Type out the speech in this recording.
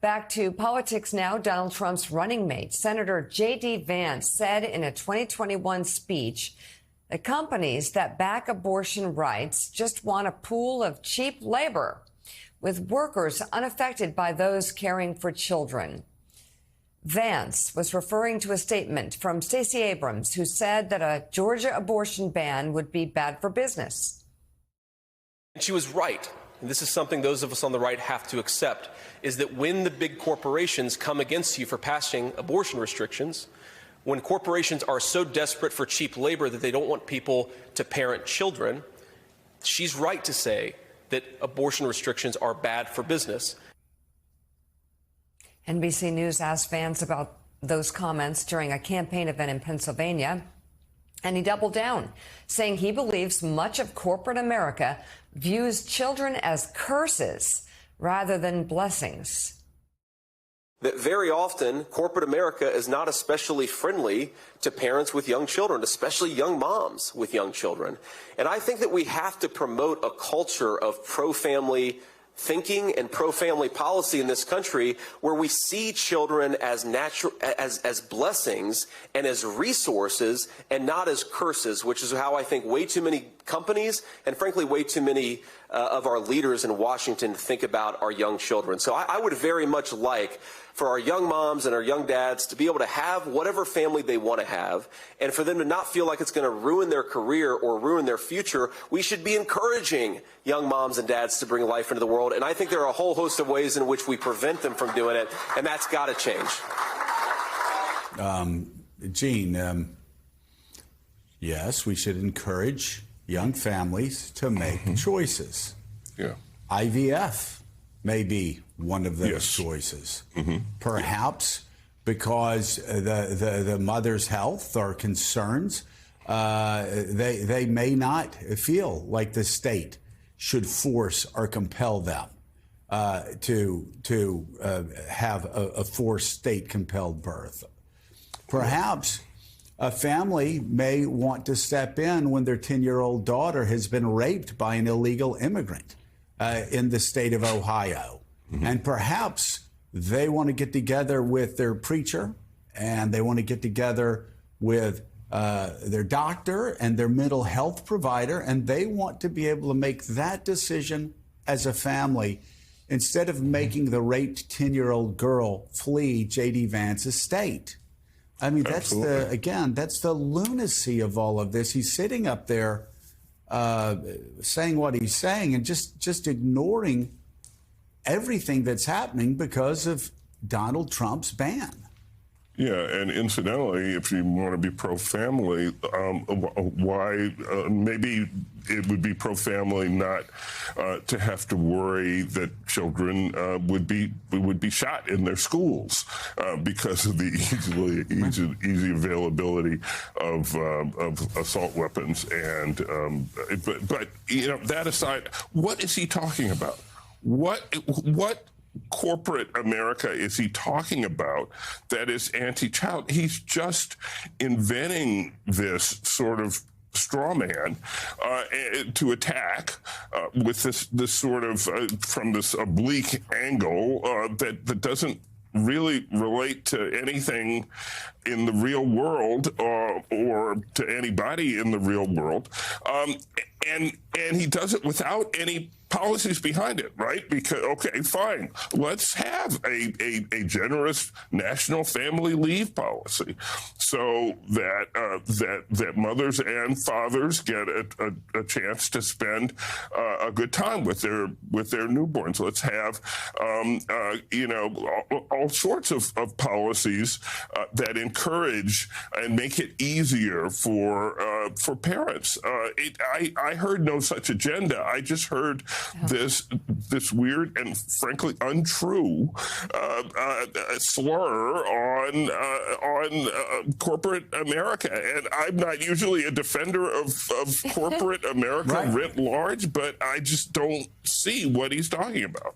Back to politics now. Donald Trump's running mate, Senator J.D. Vance, said in a 2021 speech that companies that back abortion rights just want a pool of cheap labor, with workers unaffected by those caring for children. Vance was referring to a statement from Stacey Abrams, who said that a Georgia abortion ban would be bad for business. And she was right. And this is something those of us on the right have to accept, is that when the big corporations come against you for passing abortion restrictions, when corporations are so desperate for cheap labor that they don't want people to parent children, she's right to say that abortion restrictions are bad for business. NBC News asked Vance about those comments during a campaign event in Pennsylvania, and he doubled down, saying he believes much of corporate America views children as curses rather than blessings. That very often, corporate America is not especially friendly to parents with young children, especially young moms with young children. And I think that we have to promote a culture of pro-family thinking and pro-family policy in this country, where we see children as as blessings and as resources and not as curses, which is how I think way too many companies and frankly way too many of our leaders in Washington think about our young children. So I would very much like for our young moms and our young dads to be able to have whatever family they want to have, and for them to not feel like it's going to ruin their career or ruin their future. We should be encouraging young moms and dads to bring life into the world, and I think there are a whole host of ways in which we prevent them from doing it, and that's got to change. Gene, yes, we should encourage young families to make choices. Yeah. IVF may be one of those choices. Perhaps because the mother's health or concerns, they may not feel like the state should force or compel them to have a forced state-compelled birth. Perhaps a family may want to step in when their 10-year-old daughter has been raped by an illegal immigrant in the state of Ohio. And perhaps they want to get together with their preacher, and they want to get together with their doctor and their mental health provider, and they want to be able to make that decision as a family instead of making the raped 10-year-old girl flee J.D. Vance's state. I mean, that's that's the lunacy of all of this. He's sitting up there saying what he's saying and just ignoring everything that's happening because of Donald Trump's ban. Yeah, and incidentally, if you want to be pro-family, why maybe it would be pro-family not to have to worry that children would be shot in their schools because of the easy availability of assault weapons. And but you know, that aside, what is he talking about? What corporate America is he talking about that is anti-child? He's just inventing this sort of straw man to attack with this sort of from this oblique angle that doesn't really relate to anything in the real world or to anybody in the real world. And he does it without any policies behind it, right? Because, okay, fine, let's have a generous national family leave policy so that mothers and fathers get a chance to spend a good time with their newborns. Let's have you know, all sorts of policies that encourage and make it easier for parents. I heard no such agenda. I just heard this weird and frankly untrue slur on corporate America. And I'm not usually a defender of corporate America writ large, but I just don't see what he's talking about.